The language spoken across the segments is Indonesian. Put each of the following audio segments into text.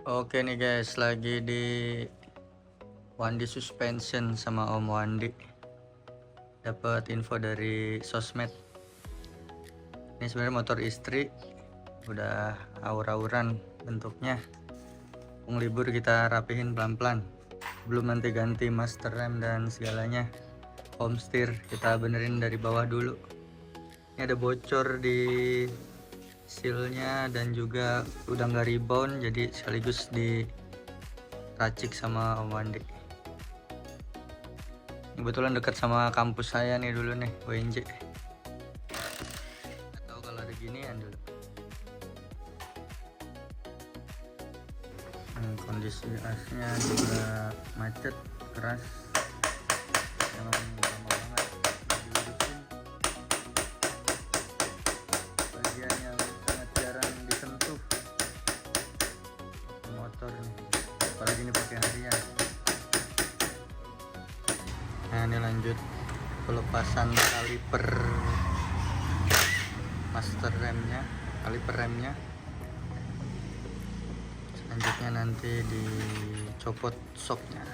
Oke nih guys, lagi di Wandi Suspension sama Om Wandi. Dapat info dari sosmed. Ini sebenarnya motor istri, udah aur-auran bentuknya. Mau libur kita rapihin pelan-pelan. Belum nanti ganti master rem dan segalanya. Home steer kita benerin dari bawah dulu. Ini ada bocor di sealnya dan juga udah nggak rebound, jadi sekaligus di racik sama Om Wandi. Kebetulan dekat sama kampus saya nih dulu nih, UNJ. Atau kalau ada ginian dulu. Kondisi asnya juga macet, keras. Emang lama banget diurusin. Bagian yang sangat jarang disentuh motor nih. Apalagi ini pakai harian. Nah, ini lanjut pelepasan kaliper master remnya, kaliper remnya. Selanjutnya nanti dicopot shocknya.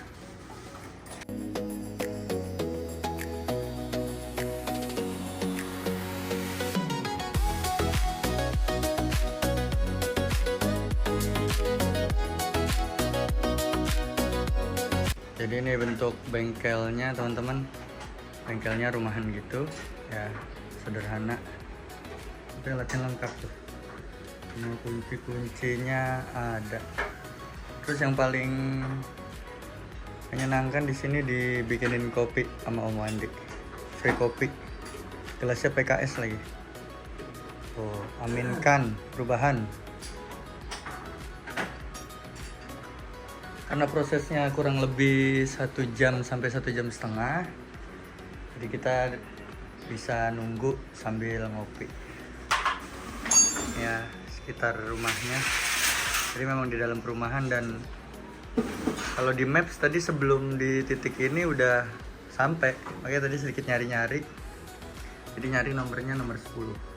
Jadi ini bentuk bengkelnya teman-teman, bengkelnya rumahan gitu ya, sederhana tapi alatnya lengkap tuh, semua kunci-kuncinya ada. Terus yang paling menyenangkan di sini dibikinin kopi sama Om Wandi, free kopi, gelasnya PKS lagi. Oh, aminkan perubahan. Karena prosesnya kurang lebih 1 jam sampai 1,5 jam, jadi kita bisa nunggu sambil ngopi ya sekitar rumahnya. Jadi memang di dalam perumahan, dan kalau di maps tadi sebelum di titik ini udah sampai, makanya tadi sedikit nyari-nyari, jadi nyari nomornya nomor 10.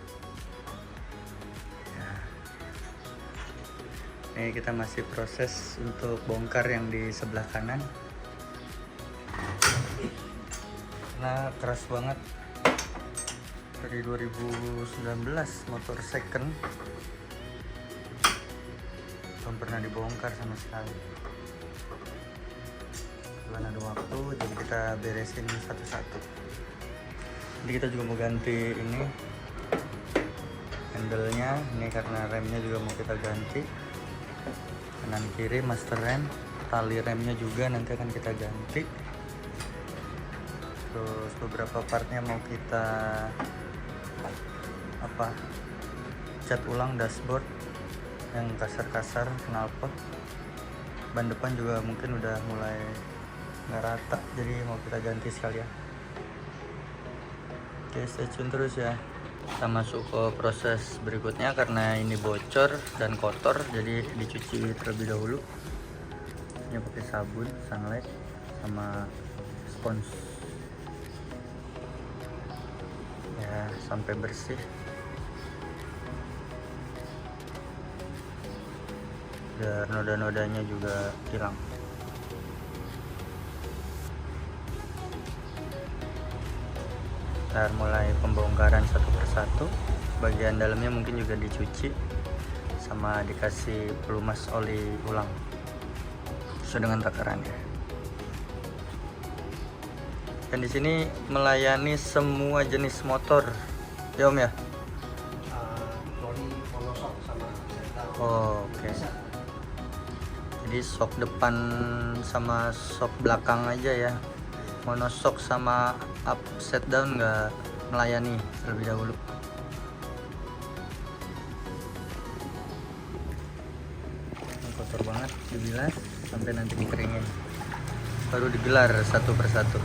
Ini kita masih proses untuk bongkar yang di sebelah kanan, karena keras banget. Dari 2019 motor second, belum pernah dibongkar sama sekali. Belum ada waktu, jadi kita beresin satu-satu. Jadi kita juga mau ganti ini handle-nya, ini karena remnya juga mau kita ganti. Kanan kiri master rem, tali remnya juga nanti akan kita ganti. Terus beberapa partnya mau kita cat ulang dashboard yang kasar-kasar, knalpot. Ban depan juga mungkin udah mulai nggak rata, jadi mau kita ganti sekalian. Oke, stay tune terus ya. Kita masuk ke proses berikutnya, karena ini bocor dan kotor jadi dicuci terlebih dahulu. Ini pakai sabun sunlight sama spons ya sampai bersih, dan noda-nodanya juga hilang. Kita mulai pembongkaran satu persatu. Bagian dalamnya mungkin juga dicuci sama dikasih pelumas oli ulang sesuai dengan takarannya. Dan di sini melayani semua jenis motor, ya Om ya. Monoshock sama Oh, oke. Jadi shock depan sama shock belakang aja ya. Monoshock sama upside down nggak melayani terlebih dahulu. Ini kotor banget, dibilas sampai nanti dikeringin, baru digelar satu persatu.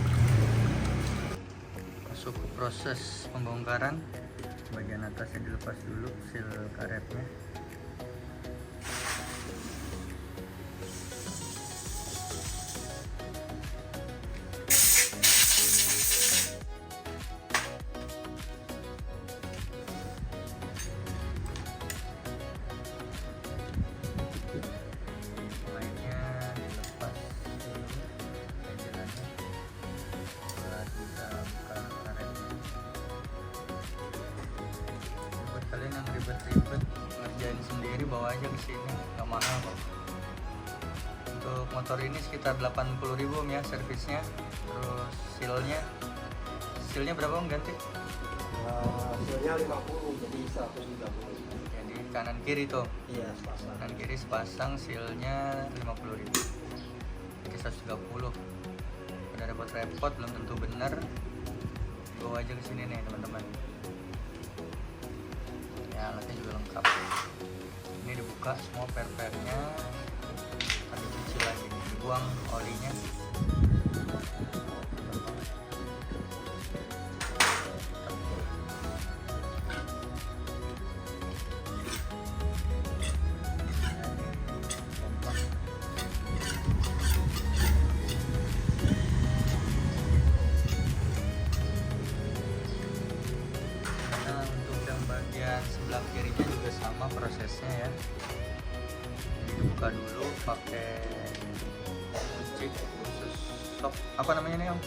Masuk ke proses pembongkaran. Bagian atasnya dilepas dulu seal karetnya. kalian yang ribet-ribet ngerjain sendiri bawa aja ke sini, nggak mahal kok. Untuk motor ini sekitar 80.000 ya servisnya. Terus sealnya berapa om ganti? Sealnya 50, jadi 130. Jadi kanan kiri tuh. Iya, sepasang. Kanan kiri sepasang, sealnya 50.000. Jadi 130. Udah repot-repot belum tentu bener. Bawa aja ke sini nih teman-teman. Ya alatnya juga lengkap. Ini dibuka semua per-pernya. Tadi cuci lagi, dibuang olinya. Bagian sebelah kirinya juga sama prosesnya ya. Jadi dibuka dulu pakai kunci khusus shock, apa namanya nih om?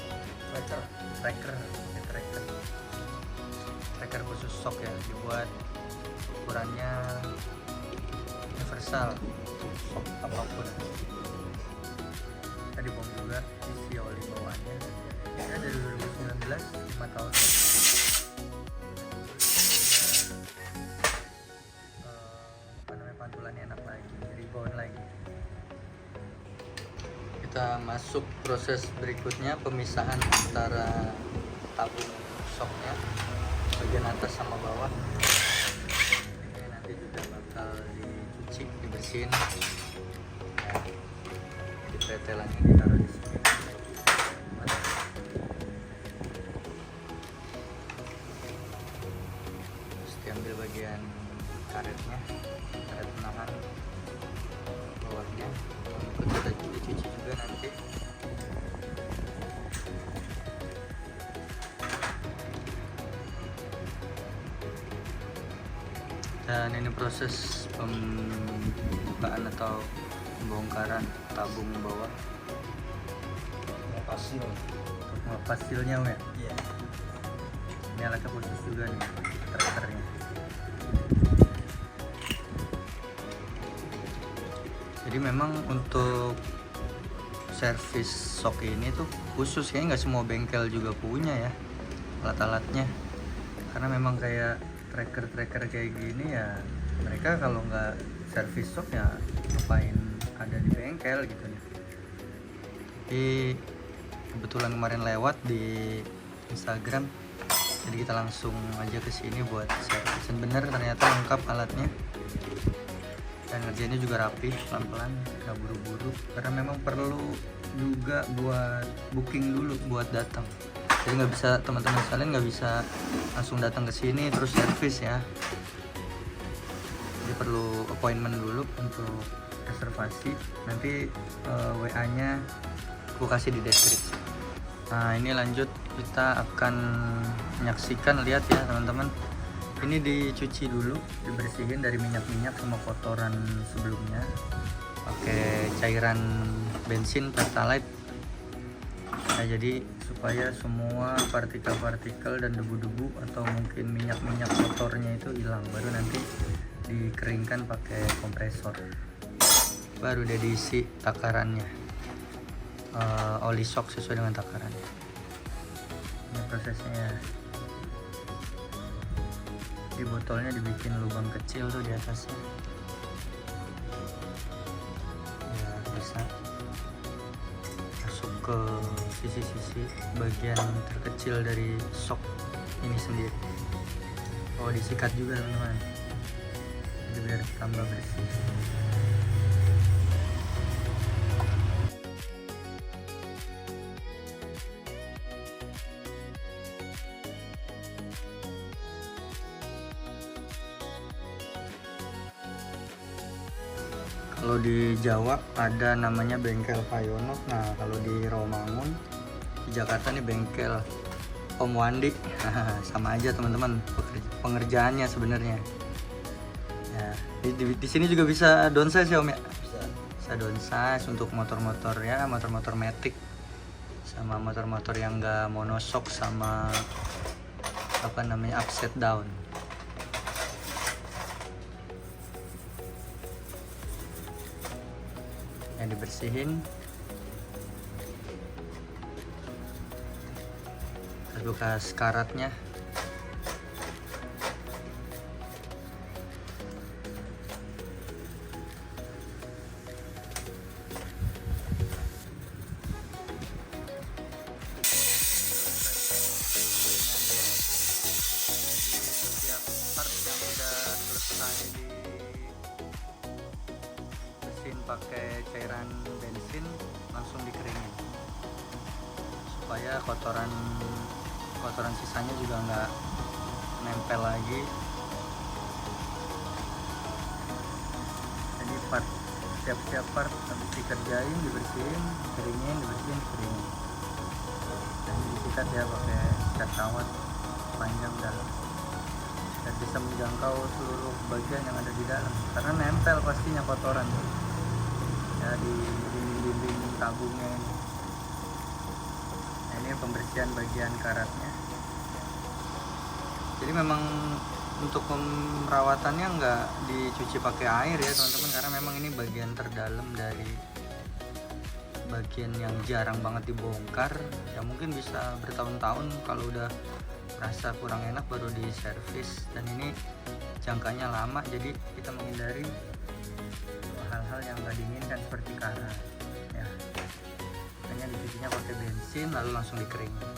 Tracker khusus shock ya, dibuat ukurannya universal shock apapun. Tadi bom juga isi oli bawaannya ya, dari 2019, 5 tahun. Pantulannya enak lagi, rebound lagi. Kita masuk proses berikutnya, pemisahan antara tabung shocknya bagian atas sama bawah. Ini nanti juga bakal dicuci, dibersihin ya, di pretelannya ditaruh di sini. Terus diambil bagian karetnya, karet penahan bawahnya, ikut kita cuci juga nanti. Dan ini proses pembukaan atau pembongkaran tabung bawah, Lepas seal. untuk melepas sealnya om ya. Iya. Ini alatnya khusus juga nih, trackernya. Jadi memang untuk servis shock ini tuh khusus, kayaknya nggak semua bengkel juga punya ya alat-alatnya, karena memang kayak tracker kayak gini ya, mereka kalau nggak servis shock ya ngapain ada di bengkel gitu nih. Jadi kebetulan kemarin lewat di Instagram, jadi kita langsung aja ke sini buat servis. Dan bener ternyata lengkap alatnya. Dan ngerjainnya juga rapi, pelan-pelan, nggak buru-buru, karena memang perlu juga buat booking dulu buat datang. Jadi nggak bisa, teman-teman sekalian nggak bisa langsung datang ke sini terus servis ya. Jadi perlu appointment dulu untuk reservasi. Nanti WA-nya aku kasih di deskripsi. Nah ini lanjut, kita akan menyaksikan, lihat ya teman-teman. Ini dicuci dulu, dibersihin dari minyak-minyak sama kotoran sebelumnya pakai cairan bensin Pertalite. Nah, jadi supaya semua partikel-partikel dan debu-debu atau mungkin minyak-minyak kotornya itu hilang, baru nanti dikeringkan pakai kompresor. Baru udah diisi takarannya, oli shock sesuai dengan takarannya. Ini prosesnya. Di botolnya dibikin lubang kecil tuh di atasnya ya, bisa masuk ke sisi-sisi bagian terkecil dari shock ini sendiri. Oh, disikat juga teman-teman, jadi biar tambah bersih. Kalau di Jawa ada namanya bengkel Payono. Nah kalau di Romangun di Jakarta nih bengkel Om Wandi. Sama aja teman-teman pengerjaannya sebenarnya. Ya, di sini juga bisa downsize ya Om ya. Bisa downsize untuk motor-motor ya, motor-motor matic sama motor-motor yang enggak monoshock sama apa namanya upside down. yang dibersihin. Bekas karatnya. Setiap part yang udah selesai di mesin pakai cairan bensin langsung dikeringin supaya kotoran sisanya juga nggak nempel lagi. Jadi setiap part habis dikerjain, dibersihin, keringin, dibersihin, keringin, dan disikat ya pakai sikat kawat panjang dalam dan bisa menjangkau seluruh bagian yang ada di dalam karena nempel pastinya kotoran ya di dinding-dinding tabungnya ini. Nah, ini pembersihan bagian karatnya. Jadi memang untuk pemerawatannya nggak dicuci pakai air ya teman-teman, karena memang ini bagian terdalam dari bagian yang jarang banget dibongkar ya, mungkin bisa bertahun-tahun. Kalau udah rasa kurang enak baru di servis, dan ini jangkanya lama jadi kita menghindari hal-hal yang nggak diinginkan seperti karat ya. Hanya dicucinya pakai bensin lalu langsung dikeringin.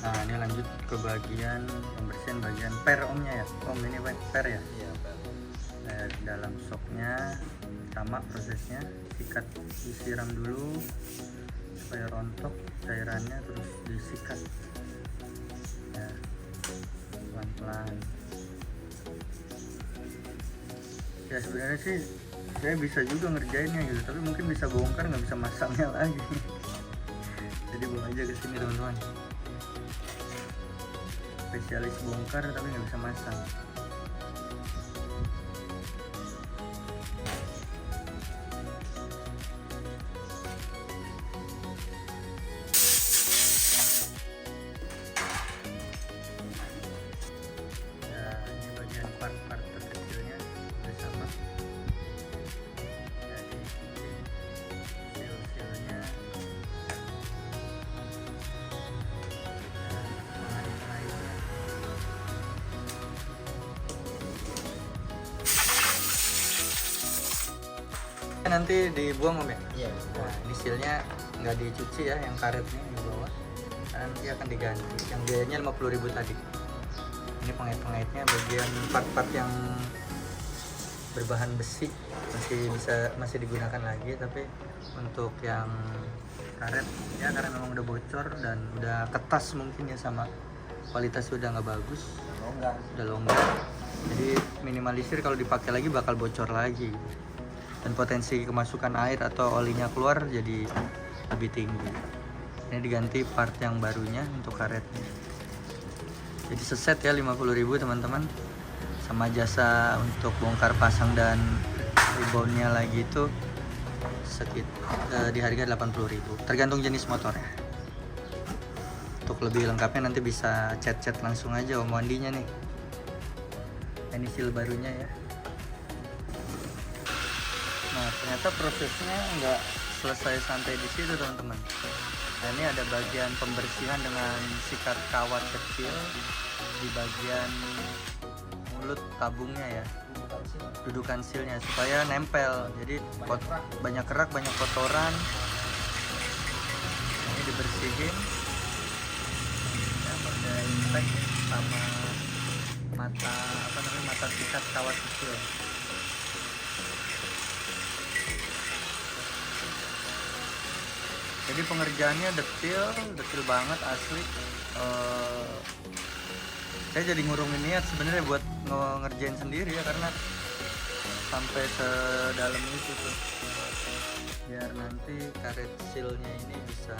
Nah ini lanjut ke bagian pembersihan bagian per omnya ya. Om ini per ya? Iya, Pak. Dalam shocknya sama prosesnya, sikat disiram dulu supaya rontok cairannya, terus disikat ya pelan-pelan. Ya sebenarnya sih saya bisa juga ngerjainnya gitu, tapi mungkin bisa bongkar nggak bisa masangnya lagi. Jadi bawa aja ke sini teman-teman, spesialis bongkar tapi nggak bisa masang. Ya ini bagian part-part terkecilnya udah sama. Jadi sil-silnya nanti dibuang om ya. Iya. Nah ini silnya nggak dicuci ya, yang karetnya yang di bawah, nanti akan diganti. Yang biayanya 50.000 tadi. Ini pengait-pengaitnya bagian part-part yang berbahan besi masih digunakan lagi, tapi untuk yang karet ya karena memang udah bocor dan udah ketas mungkin ya, sama kualitasnya udah nggak bagus, Longgar. udah longgar, jadi minimalisir kalau dipakai lagi bakal bocor lagi dan potensi kemasukan air atau olinya keluar jadi lebih tinggi. Ini diganti part yang barunya untuk karetnya. Jadi seset ya 50.000 teman-teman, sama jasa untuk bongkar pasang dan reboundnya lagi itu di harga 80.000 tergantung jenis motornya. Untuk lebih lengkapnya nanti bisa chat langsung aja Om Wandinya nih. Ini seal barunya ya. Nah ternyata prosesnya nggak selesai sampai di situ teman-teman. Nah ini ada bagian pembersihan dengan sikat kawat kecil di bagian mulut tabungnya ya, dudukan silnya supaya nempel. Jadi banyak kerak, banyak kotoran. Ini dibersihin ya, pakai impact sama mata sikat kawat kecil. Jadi pengerjaannya detil banget asli. Saya jadi ngurungin niat sebenarnya buat ngerjain sendiri ya, karena sampai sedalam itu tuh, biar nanti karet sealnya ini bisa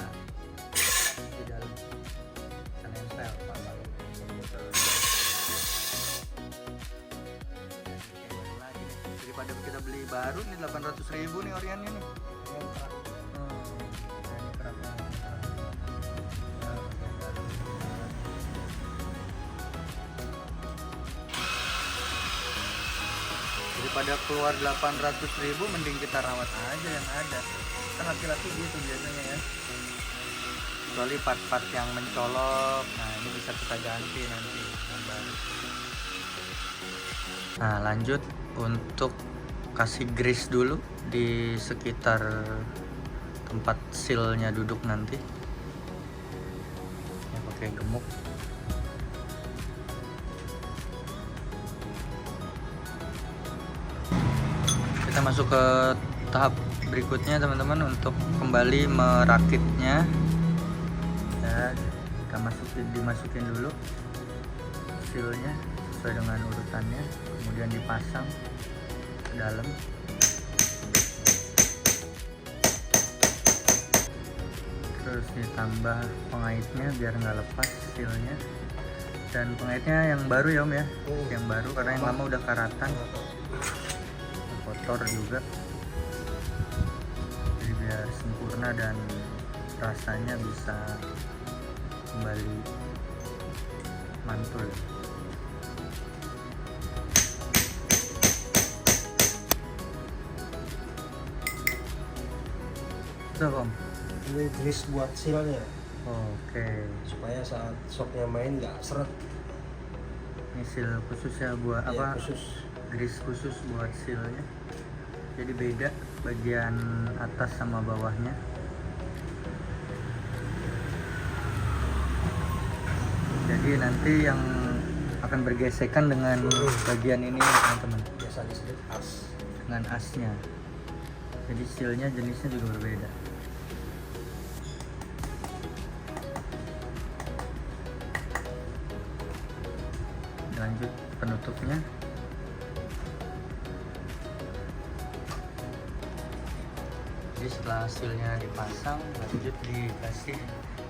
di dalam, bisa nempel pasang. Lagi nih, daripada kita beli baru nih 800.000 nih oriannya nih. Ini kerak banget. daripada keluar 800.000 mending kita rawat aja yang ada. Kan laki-laki gitu biasanya ya, kecuali part-part yang mencolok. Nah ini bisa kita ganti nanti yang baru. Nah lanjut untuk kasih grease dulu di sekitar tempat sealnya duduk nanti ya, pakai gemuk. Kita masuk ke tahap berikutnya teman-teman, untuk kembali merakitnya ya. Kita dimasukin dulu sealnya sesuai dengan urutannya, kemudian dipasang ke dalam. Terus ditambah pengaitnya biar nggak lepas sealnya, dan pengaitnya yang baru ya Om ya, yang baru karena yang lama udah karatan, kotor juga, jadi biar sempurna dan rasanya bisa kembali mantul. Itu Om, Ini grease buat sealnya, oke. supaya saat shocknya main nggak seret. Ini seal khusus ya buat Ya, apa? khusus. Grease khusus buat sealnya, jadi beda bagian atas sama bawahnya. Jadi nanti yang akan bergesekan dengan bagian ini teman-teman, Biasa disebut as. dengan asnya. Jadi sealnya jenisnya juga berbeda. Lanjut penutupnya. Jadi setelah sealnya dipasang, lanjut dikasih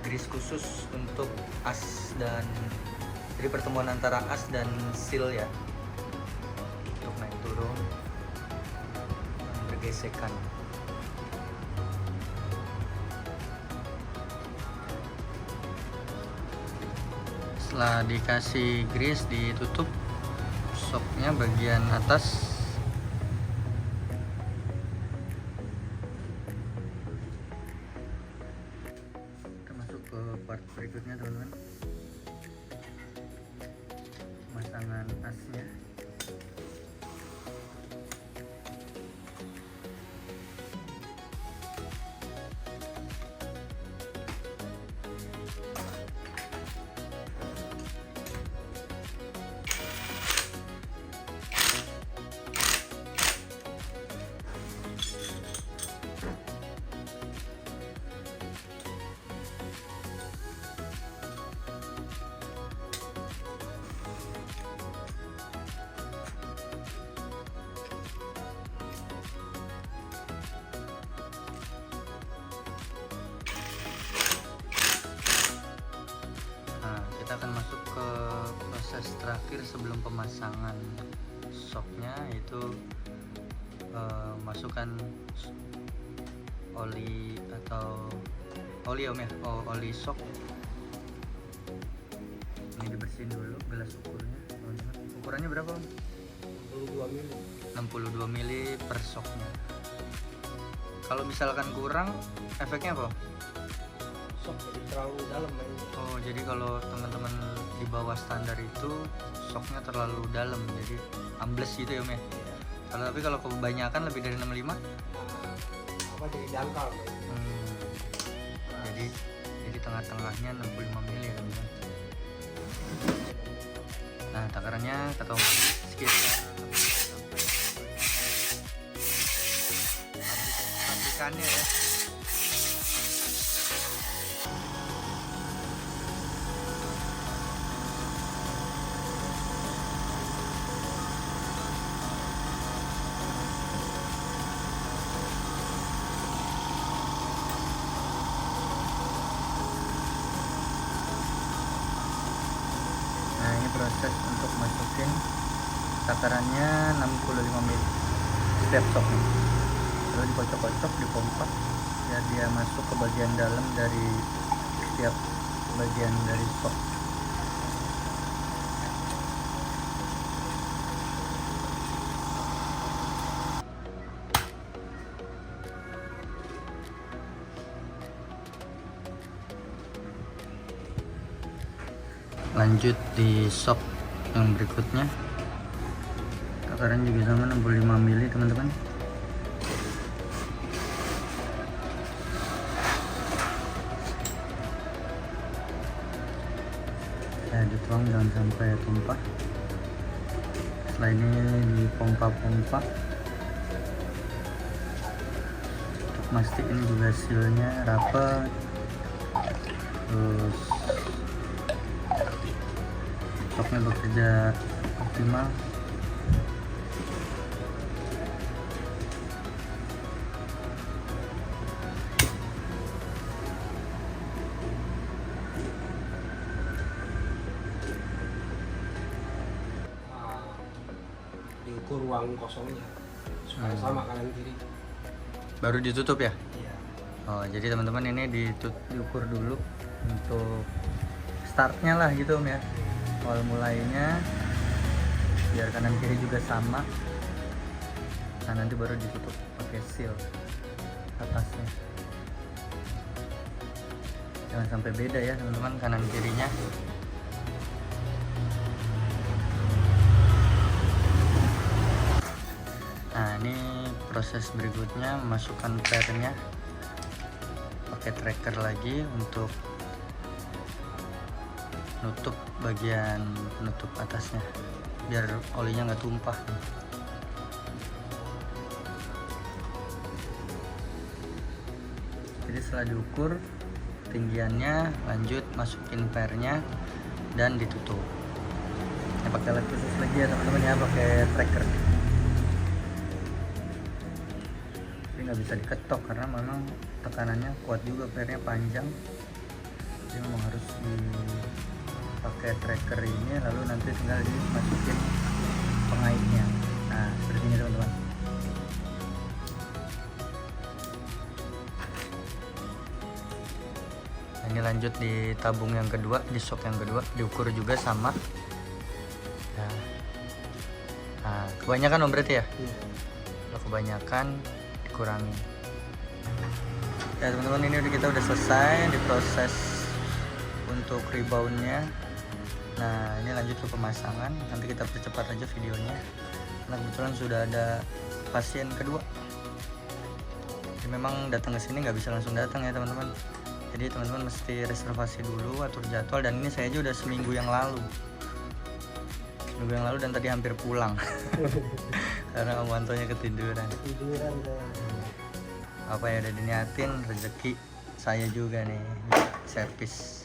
grease khusus untuk as, dan jadi pertemuan antara as dan seal ya, untuk naik turun bergesekan. Setelah dikasih grease, ditutup shocknya bagian atas. Kita masuk ke part berikutnya teman-teman, pemasangan asnya. Kita akan masuk ke proses terakhir sebelum pemasangan shocknya, yaitu masukkan oli atau oli Om ya, oli shock. Ini dibersihin dulu gelas ukurnya teman-teman. Ukurannya berapa Om? 62 mili. 62 mili per shocknya. Kalau misalkan kurang, efeknya apa? Shock jadi terlalu dalam mainnya. Oh, jadi kalau teman-teman di bawah standar itu shocknya terlalu dalam, jadi ambles gitu ya Om ya. Ya. Tapi kalau kebanyakan lebih dari 65, Apa jadi dangkal mainnya. jadi tengah-tengahnya 65 mili ya teman-teman. Nah takarannya kata Om sekitar pabrikannya ya. Nah ini proses untuk masukin takarannya 65 mili setiap shocknya, lalu dikocok-kocok, dipompa biar dia masuk ke bagian dalam dari setiap bagian dari shock. lanjut di shock yang berikutnya. Takaran juga sama 65 mili teman-teman. Ya dituang jangan sampai tumpah. Setelah ini dipompa-pompa untuk mastiin juga hasilnya rapat, terus shocknya bekerja optimal. Diukur ruang kosongnya supaya sama kanan kiri. Baru ditutup ya? Iya. Oh, jadi teman-teman ini diukur dulu untuk startnya lah gitu Om ya. Awal mulainya biar kanan kiri juga sama. Nah, nanti baru ditutup pakai seal atasnya. Jangan sampai beda ya teman-teman kanan kirinya. Nah, ini proses berikutnya memasukkan pairnya pakai tracker lagi untuk nutup bagian penutup atasnya biar olinya nggak tumpah. Jadi setelah diukur ketinggiannya, lanjut masukin pairnya dan ditutup. Ya, pakai alat khusus lagi ya teman-teman ya, pakai tracker. Nggak bisa diketok karena memang tekanannya kuat juga, pairnya panjang, jadi memang harus dipakai tracker ini, lalu nanti tinggal dimasukin pengaitnya. Nah seperti ini teman-teman. Nah, ini lanjut di tabung yang kedua, di shock yang kedua diukur juga sama. Nah kebanyakan Om berarti ya? Iya. Kalau kebanyakan kurangi. Ya teman-teman, ini kita udah selesai diproses untuk reboundnya. Nah ini lanjut ke pemasangan, nanti kita percepat aja videonya karena kebetulan sudah ada pasien kedua. Jadi memang datang ke sini nggak bisa langsung datang ya teman-teman, jadi teman-teman mesti reservasi dulu, atur jadwal. Dan ini saya aja udah seminggu yang lalu dan tadi hampir pulang karena Om Antonya ketiduran. Apa ya, udah diniatin, rezeki saya juga nih servis.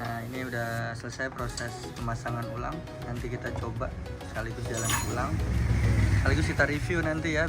Nah ini udah selesai proses pemasangan ulang, nanti kita coba sekaligus jalan ulang, sekaligus kita review nanti ya.